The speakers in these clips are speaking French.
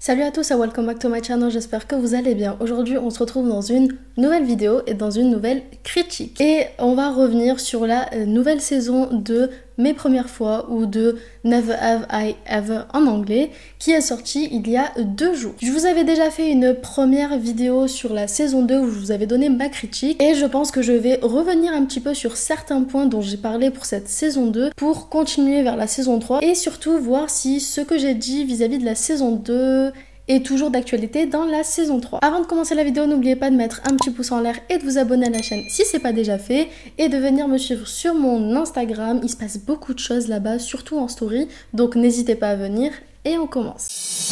Salut à tous et welcome back to my channel, j'espère que vous allez bien. Aujourd'hui on se retrouve dans une nouvelle vidéo et dans une nouvelle critique. Et on va revenir sur la nouvelle saison de Mes premières fois ou de Never Have I Ever en anglais qui est sortie il y a 2 jours. Je vous avais déjà fait une première vidéo sur la saison 2 où je vous avais donné ma critique et je pense que je vais revenir un petit peu sur certains points dont j'ai parlé pour cette saison 2 pour continuer vers la saison 3 et surtout voir si ce que j'ai dit vis-à-vis de la saison 2 est toujours d'actualité dans la saison 3. Avant de commencer la vidéo, n'oubliez pas de mettre un petit pouce en l'air et de vous abonner à la chaîne si c'est pas déjà fait et de venir me suivre sur mon Instagram. Il se passe beaucoup de choses là-bas, surtout en story, donc n'hésitez pas à venir et on commence.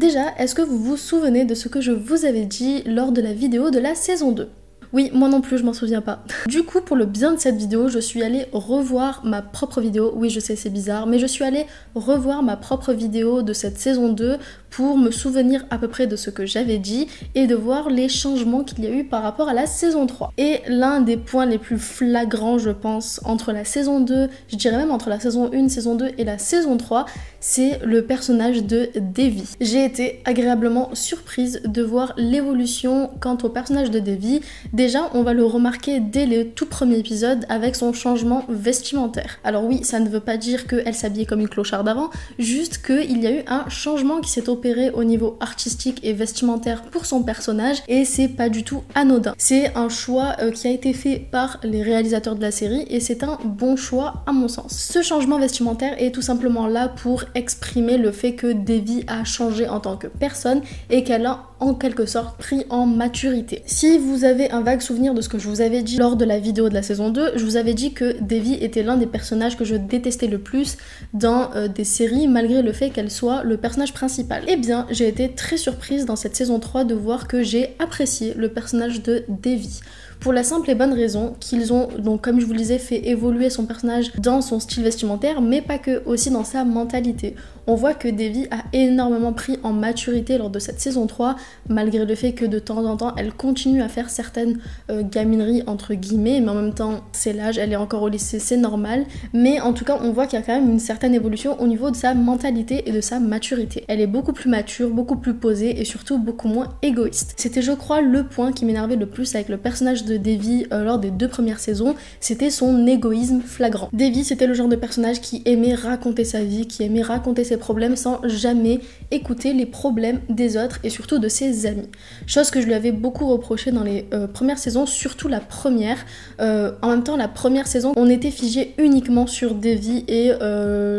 Déjà, est-ce que vous vous souvenez de ce que je vous avais dit lors de la vidéo de la saison 2 ? Oui, moi non plus, je m'en souviens pas. Du coup, pour le bien de cette vidéo, je suis allée revoir ma propre vidéo. Oui, je sais, c'est bizarre, mais je suis allée revoir ma propre vidéo de cette saison 2 pour me souvenir à peu près de ce que j'avais dit et de voir les changements qu'il y a eu par rapport à la saison 3. Et l'un des points les plus flagrants, je pense, entre la saison 2, je dirais même entre la saison 1, saison 2 et la saison 3, c'est le personnage de Devi. J'ai été agréablement surprise de voir l'évolution quant au personnage de Devi. Déjà, on va le remarquer dès les tout premiers épisodes avec son changement vestimentaire. Alors oui, ça ne veut pas dire qu'elle s'habillait comme une clocharde avant, juste qu'il y a eu un changement qui s'est opéré au niveau artistique et vestimentaire pour son personnage et c'est pas du tout anodin. C'est un choix qui a été fait par les réalisateurs de la série et c'est un bon choix à mon sens. Ce changement vestimentaire est tout simplement là pour exprimer le fait que Devi a changé en tant que personne et qu'elle a en quelque sorte pris en maturité. Si vous avez un vague souvenir de ce que je vous avais dit lors de la vidéo de la saison 2, je vous avais dit que Devi était l'un des personnages que je détestais le plus dans des séries malgré le fait qu'elle soit le personnage principal. Eh bien, j'ai été très surprise dans cette saison 3 de voir que j'ai apprécié le personnage de Devi. Pour la simple et bonne raison qu'ils ont, donc comme je vous le disais, fait évoluer son personnage dans son style vestimentaire, mais pas que, aussi dans sa mentalité. On voit que Devi a énormément pris en maturité lors de cette saison 3, malgré le fait que de temps en temps, elle continue à faire certaines gamineries entre guillemets, mais en même temps, c'est l'âge, elle est encore au lycée, c'est normal. Mais en tout cas, on voit qu'il y a quand même une certaine évolution au niveau de sa mentalité et de sa maturité. Elle est beaucoup plus mature, beaucoup plus posée et surtout beaucoup moins égoïste. C'était, je crois, le point qui m'énervait le plus avec le personnage de Devi lors des 2 premières saisons, c'était son égoïsme flagrant. Devi, c'était le genre de personnage qui aimait raconter sa vie, qui aimait raconter ses problèmes sans jamais écouter les problèmes des autres et surtout de ses amis. Chose que je lui avais beaucoup reproché dans les premières saisons, surtout la première. En même temps, la première saison, on était figé uniquement sur Devi et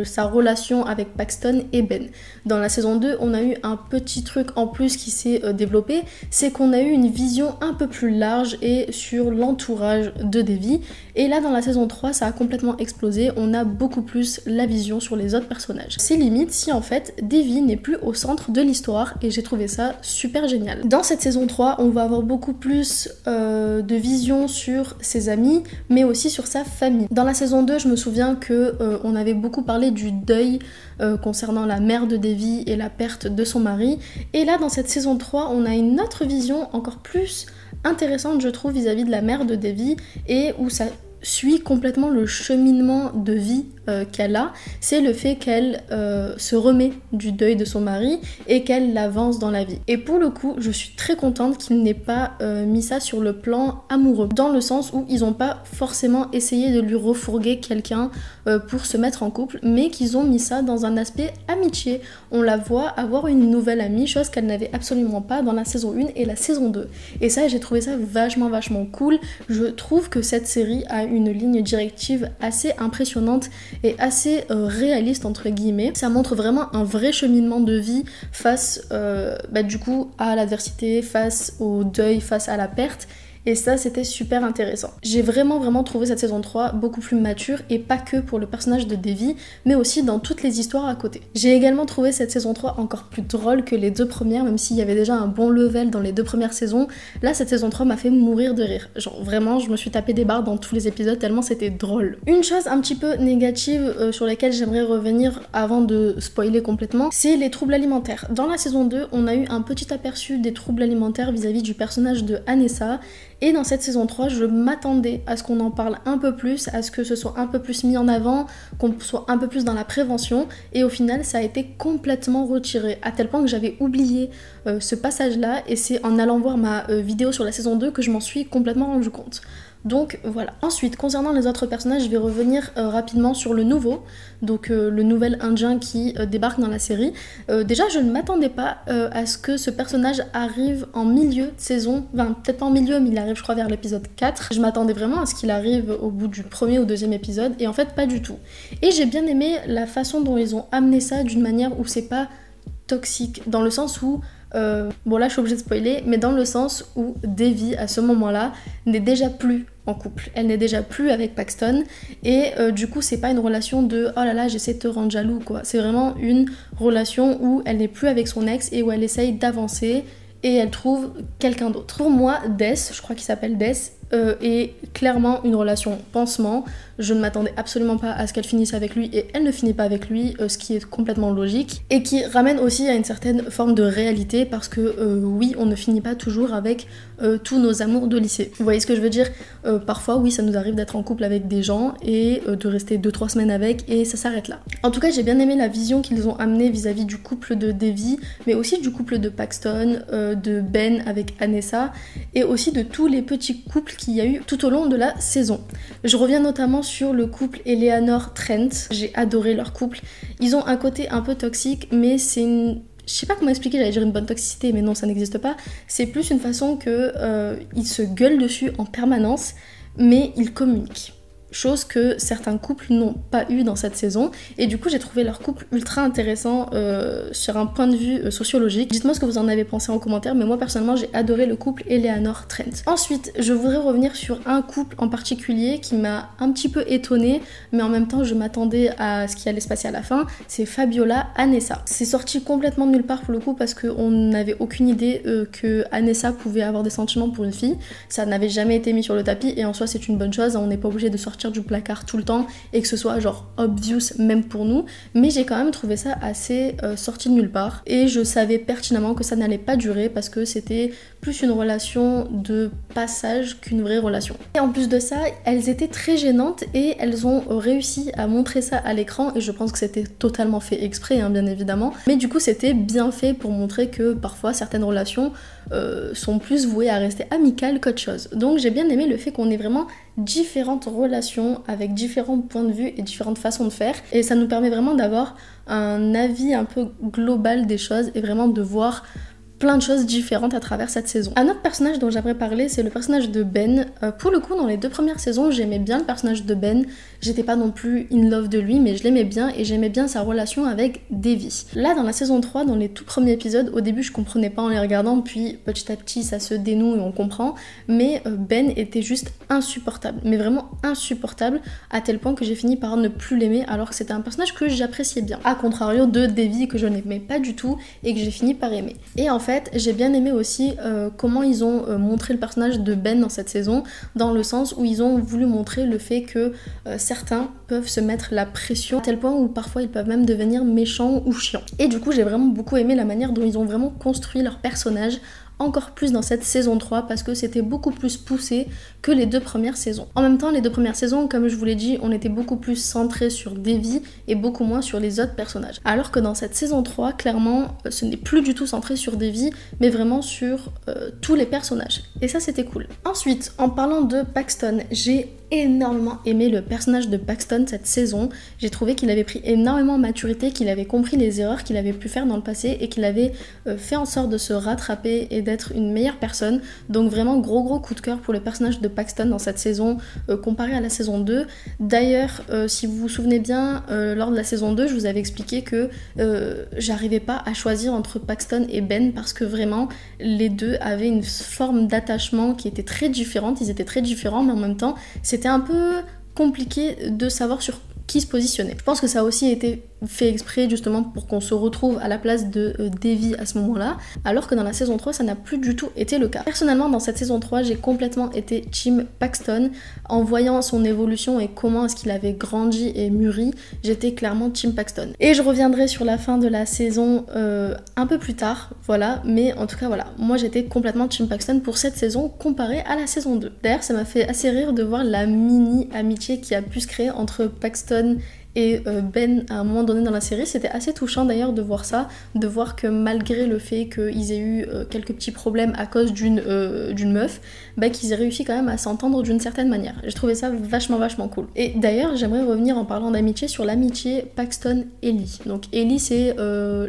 sa relation avec Paxton et Ben. Dans la saison 2, on a eu un petit truc en plus qui s'est développé, c'est qu'on a eu une vision un peu plus large et sur l'entourage de Devi. Et là, dans la saison 3, ça a complètement explosé. On a beaucoup plus la vision sur les autres personnages. C'est limite si en fait Devi n'est plus au centre de l'histoire et j'ai trouvé ça super génial. Dans cette saison 3, on va avoir beaucoup plus de vision sur ses amis, mais aussi sur sa famille. Dans la saison 2, je me souviens que on avait beaucoup parlé du deuil concernant la mère de Devi et la perte de son mari. Et là, dans cette saison 3, on a une autre vision encore plus intéressante, je trouve, vis-à-vis de la mère de Devi et où ça suit complètement le cheminement de vie qu'elle a, c'est le fait qu'elle se remet du deuil de son mari et qu'elle l'avance dans la vie. Et pour le coup, je suis très contente qu'ils n'aient pas mis ça sur le plan amoureux, dans le sens où ils n'ont pas forcément essayé de lui refourguer quelqu'un pour se mettre en couple, mais qu'ils ont mis ça dans un aspect amitié. On la voit avoir une nouvelle amie, chose qu'elle n'avait absolument pas dans la saison 1 et la saison 2. Et ça, j'ai trouvé ça vachement cool. Je trouve que cette série a une ligne directive assez impressionnante et assez réaliste entre guillemets. Ça montre vraiment un vrai cheminement de vie face du coup à l'adversité, face au deuil, face à la perte. Et ça, c'était super intéressant. J'ai vraiment trouvé cette saison 3 beaucoup plus mature, et pas que pour le personnage de Devi, mais aussi dans toutes les histoires à côté. J'ai également trouvé cette saison 3 encore plus drôle que les 2 premières, même s'il y avait déjà un bon level dans les 2 premières saisons. Là, cette saison 3 m'a fait mourir de rire. Genre vraiment, je me suis tapé des barres dans tous les épisodes tellement c'était drôle. Une chose un petit peu négative sur laquelle j'aimerais revenir avant de spoiler complètement, c'est les troubles alimentaires. Dans la saison 2, on a eu un petit aperçu des troubles alimentaires vis-à-vis du personnage de Anessa, Et dans cette saison 3, je m'attendais à ce qu'on en parle un peu plus, à ce que ce soit un peu plus mis en avant, qu'on soit un peu plus dans la prévention. Et au final, ça a été complètement retiré, à tel point que j'avais oublié ce passage-là. Et c'est en allant voir ma vidéo sur la saison 2 que je m'en suis complètement rendu compte. Donc voilà. Ensuite, concernant les autres personnages, je vais revenir rapidement sur le nouveau, donc le nouvel indien qui débarque dans la série. Déjà, je ne m'attendais pas à ce que ce personnage arrive en milieu de saison, enfin peut-être pas en milieu, mais il arrive je crois vers l'épisode 4. Je m'attendais vraiment à ce qu'il arrive au bout du premier ou deuxième épisode, et en fait pas du tout. Et j'ai bien aimé la façon dont ils ont amené ça d'une manière où c'est pas toxique, dans le sens où bon là je suis obligée de spoiler, mais dans le sens où Devi à ce moment-là n'est déjà plus en couple, elle n'est déjà plus avec Paxton, et du coup c'est pas une relation de oh là là j'essaie de te rendre jaloux quoi, c'est vraiment une relation où elle n'est plus avec son ex et où elle essaye d'avancer et elle trouve quelqu'un d'autre. Pour moi, Des, je crois qu'il s'appelle Des, est clairement une relation pansement. Je ne m'attendais absolument pas à ce qu'elle finisse avec lui et elle ne finit pas avec lui, ce qui est complètement logique et qui ramène aussi à une certaine forme de réalité parce que oui, on ne finit pas toujours avec tous nos amours de lycée. Vous voyez ce que je veux dire? Parfois, oui, ça nous arrive d'être en couple avec des gens et de rester 2-3 semaines avec et ça s'arrête là. En tout cas, j'ai bien aimé la vision qu'ils ont amenée vis-à-vis du couple de Devi, mais aussi du couple de Paxton, de Ben avec Anessa et aussi de tous les petits couples qu'il y a eu tout au long de la saison. Je reviens notamment sur le couple Eleanor-Trent, j'ai adoré leur couple. Ils ont un côté un peu toxique, mais c'est une... Je sais pas comment expliquer, j'allais dire une bonne toxicité, mais non, ça n'existe pas. C'est plus une façon que ils se gueulent dessus en permanence, mais ils communiquent. Chose que certains couples n'ont pas eu dans cette saison, et du coup j'ai trouvé leur couple ultra intéressant sur un point de vue sociologique. Dites-moi ce que vous en avez pensé en commentaire, mais moi personnellement j'ai adoré le couple Eleanor-Trent. Ensuite, je voudrais revenir sur un couple en particulier qui m'a un petit peu étonnée, mais en même temps je m'attendais à ce qui allait se passer à la fin, c'est Fabiola-Anessa. C'est sorti complètement de nulle part pour le coup parce qu'on n'avait aucune idée que Anessa pouvait avoir des sentiments pour une fille, ça n'avait jamais été mis sur le tapis, et en soi c'est une bonne chose, on n'est pas obligé de sortir du placard tout le temps et que ce soit genre obvious même pour nous, mais j'ai quand même trouvé ça assez sorti de nulle part et je savais pertinemment que ça n'allait pas durer parce que c'était plus une relation de passage qu'une vraie relation. Et en plus de ça, elles étaient très gênantes et elles ont réussi à montrer ça à l'écran, et je pense que c'était totalement fait exprès hein, bien évidemment, mais du coup c'était bien fait pour montrer que parfois certaines relations sont plus vouées à rester amicales qu'autre chose. Donc j'ai bien aimé le fait qu'on ait vraiment différentes relations avec différents points de vue et différentes façons de faire, et ça nous permet vraiment d'avoir un avis un peu global des choses et vraiment de voir plein de choses différentes à travers cette saison. Un autre personnage dont j'aimerais parler, c'est le personnage de Ben. Pour le coup, dans les 2 premières saisons, j'aimais bien le personnage de Ben. J'étais pas non plus in love de lui, mais je l'aimais bien et j'aimais bien sa relation avec Devi. Là, dans la saison 3, dans les tout premiers épisodes, au début, je comprenais pas en les regardant, puis petit à petit, ça se dénoue et on comprend. Mais Ben était juste insupportable, mais vraiment insupportable, à tel point que j'ai fini par ne plus l'aimer, alors que c'était un personnage que j'appréciais bien. A contrario de Devi, que je n'aimais pas du tout et que j'ai fini par aimer. Et en fait, j'ai bien aimé aussi comment ils ont montré le personnage de Ben dans cette saison, dans le sens où ils ont voulu montrer le fait que certains peuvent se mettre la pression à tel point où parfois ils peuvent même devenir méchants ou chiants. Et du coup, j'ai vraiment beaucoup aimé la manière dont ils ont vraiment construit leur personnage, encore plus dans cette saison 3 parce que c'était beaucoup plus poussé que les 2 premières saisons. En même temps, les 2 premières saisons, comme je vous l'ai dit, on était beaucoup plus centré sur Devi et beaucoup moins sur les autres personnages. Alors que dans cette saison 3, clairement, ce n'est plus du tout centré sur Devi, mais vraiment sur tous les personnages. Et ça, c'était cool. Ensuite, en parlant de Paxton, j'ai énormément aimé le personnage de Paxton cette saison. J'ai trouvé qu'il avait pris énormément de maturité, qu'il avait compris les erreurs qu'il avait pu faire dans le passé et qu'il avait fait en sorte de se rattraper et d'être une meilleure personne. Donc vraiment gros coup de cœur pour le personnage de Paxton dans cette saison comparé à la saison 2. D'ailleurs, si vous vous souvenez bien, lors de la saison 2, je vous avais expliqué que j'arrivais pas à choisir entre Paxton et Ben parce que vraiment les deux avaient une forme d'attachement qui était très différente. Ils étaient très différents, mais en même temps c'était un peu compliqué de savoir sur qui se positionner. Je pense que ça a aussi été fait exprès justement pour qu'on se retrouve à la place de Devi à ce moment-là, alors que dans la saison 3 ça n'a plus du tout été le cas. Personnellement dans cette saison 3 j'ai complètement été team Paxton, en voyant son évolution et comment est-ce qu'il avait grandi et mûri, j'étais clairement team Paxton. Et je reviendrai sur la fin de la saison un peu plus tard, voilà, mais en tout cas voilà, moi j'étais complètement team Paxton pour cette saison comparée à la saison 2. D'ailleurs ça m'a fait assez rire de voir la mini amitié qui a pu se créer entre Paxton et Ben à un moment donné dans la série. C'était assez touchant d'ailleurs de voir ça, de voir que malgré le fait qu'ils aient eu quelques petits problèmes à cause d'une meuf, bah, qu'ils aient réussi quand même à s'entendre d'une certaine manière. J'ai trouvé ça vachement cool. Et d'ailleurs j'aimerais revenir en parlant d'amitié sur l'amitié Paxton-Ellie. Donc Ellie c'est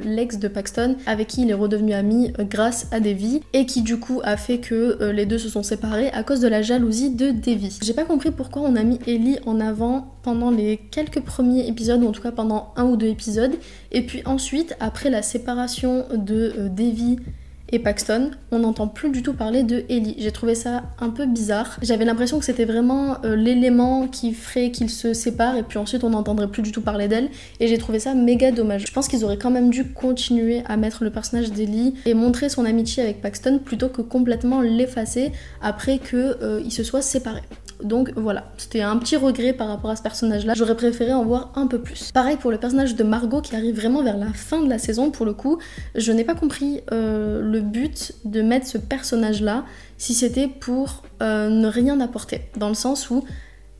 l'ex de Paxton avec qui il est redevenu ami grâce à Devi et qui du coup a fait que les deux se sont séparés à cause de la jalousie de Devi. J'ai pas compris pourquoi on a mis Ellie en avant pendant les quelques premiers épisodes, ou en tout cas pendant 1 ou 2 épisodes, et puis ensuite, après la séparation de Devi et Paxton, on n'entend plus du tout parler de Ellie. J'ai trouvé ça un peu bizarre. J'avais l'impression que c'était vraiment l'élément qui ferait qu'ils se séparent, et puis ensuite on n'entendrait plus du tout parler d'elle, et j'ai trouvé ça méga dommage. Je pense qu'ils auraient quand même dû continuer à mettre le personnage d'Ellie et montrer son amitié avec Paxton, plutôt que complètement l'effacer après qu'ils se soient séparés. Donc voilà, c'était un petit regret par rapport à ce personnage-là. J'aurais préféré en voir un peu plus. Pareil pour le personnage de Margot qui arrive vraiment vers la fin de la saison. Pour le coup, je n'ai pas compris le but de mettre ce personnage-là, si c'était pour ne rien apporter. Dans le sens où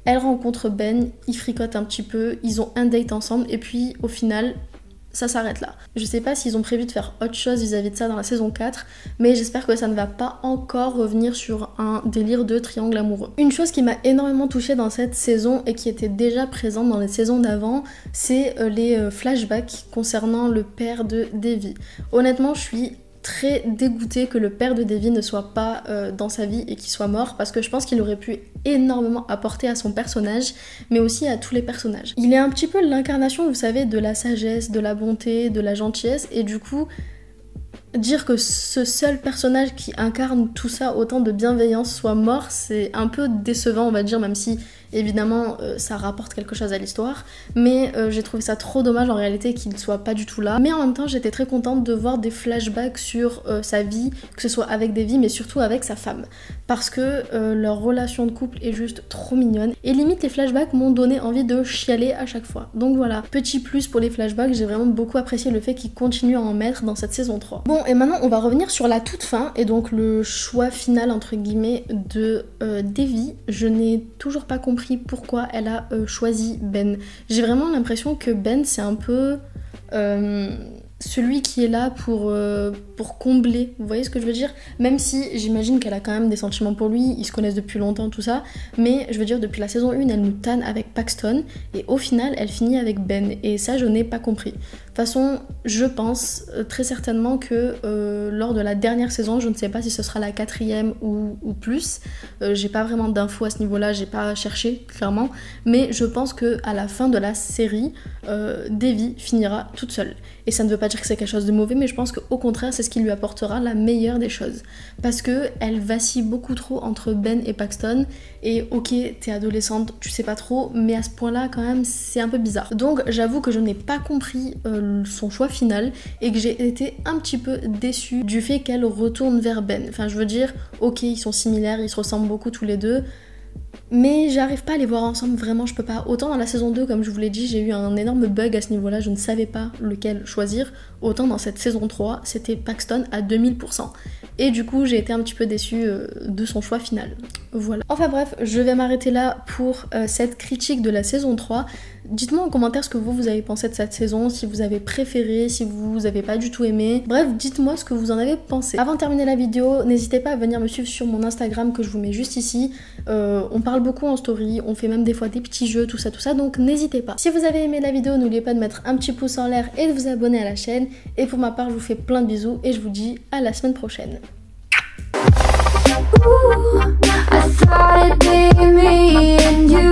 elle rencontre Ben, ils fricotent un petit peu, ils ont un date ensemble et puis au final ça s'arrête là. Je sais pas s'ils ont prévu de faire autre chose vis-à-vis de ça dans la saison 4, mais j'espère que ça ne va pas encore revenir sur un délire de triangle amoureux. Une chose qui m'a énormément touchée dans cette saison et qui était déjà présente dans les saisons d'avant, c'est les flashbacks concernant le père de Devi. Honnêtement, je suis très dégoûtée que le père de Devi ne soit pas dans sa vie et qu'il soit mort, parce que je pense qu'il aurait pu énormément apporter à son personnage, mais aussi à tous les personnages. Il est un petit peu l'incarnation, vous savez, de la sagesse, de la bonté, de la gentillesse, et du coup dire que ce seul personnage qui incarne tout ça, autant de bienveillance, soit mort, c'est un peu décevant, on va dire, même si évidemment ça rapporte quelque chose à l'histoire, mais j'ai trouvé ça trop dommage en réalité qu'il ne soit pas du tout là. Mais en même temps j'étais très contente de voir des flashbacks sur sa vie, que ce soit avec Devi mais surtout avec sa femme, parce que leur relation de couple est juste trop mignonne, et limite les flashbacks m'ont donné envie de chialer à chaque fois. Donc voilà, petit plus pour les flashbacks, j'ai vraiment beaucoup apprécié le fait qu'ils continuent à en mettre dans cette saison 3. Bon, et maintenant on va revenir sur la toute fin, et donc le choix final entre guillemets de Devi. Je n'ai toujours pas compris pourquoi elle a choisi Ben. J'ai vraiment l'impression que Ben c'est un peu celui qui est là pour combler, vous voyez ce que je veux dire? Même si j'imagine qu'elle a quand même des sentiments pour lui, ils se connaissent depuis longtemps, tout ça, mais je veux dire, depuis la saison 1, elle nous tanne avec Paxton, et au final, elle finit avec Ben, et ça, je n'ai pas compris. De toute façon, je pense très certainement que lors de la dernière saison, je ne sais pas si ce sera la 4e ou plus, j'ai pas vraiment d'infos à ce niveau-là, j'ai pas cherché, clairement, mais je pense qu'à la fin de la série, Devi finira toute seule. Et ça ne veut pas dire que c'est quelque chose de mauvais, mais je pense qu'au contraire, c'est ce qui lui apportera la meilleure des choses. Parce qu'elle vacille beaucoup trop entre Ben et Paxton, et ok, t'es adolescente, tu sais pas trop, mais à ce point-là, quand même, c'est un peu bizarre. Donc j'avoue que je n'ai pas compris son choix final, et que j'ai été un petit peu déçue du fait qu'elle retourne vers Ben. Enfin, je veux dire, ok, ils sont similaires, ils se ressemblent beaucoup tous les deux, mais j'arrive pas à les voir ensemble, vraiment je peux pas. Autant dans la saison 2, comme je vous l'ai dit, j'ai eu un énorme bug à ce niveau-là, je ne savais pas lequel choisir. Autant dans cette saison 3, c'était Paxton à 2000%. Et du coup, j'ai été un petit peu déçue de son choix final. Voilà. Enfin bref, je vais m'arrêter là pour cette critique de la saison 3. Dites-moi en commentaire ce que vous avez pensé de cette saison, si vous avez préféré, si vous avez pas du tout aimé. Bref, dites-moi ce que vous en avez pensé. Avant de terminer la vidéo, n'hésitez pas à venir me suivre sur mon Instagram que je vous mets juste ici. On parle beaucoup en story, on fait même des fois des petits jeux, tout ça, donc n'hésitez pas. Si vous avez aimé la vidéo, n'oubliez pas de mettre un petit pouce en l'air et de vous abonner à la chaîne. Et pour ma part, je vous fais plein de bisous et je vous dis à la semaine prochaine. Ooh, I thought it'd be me and you.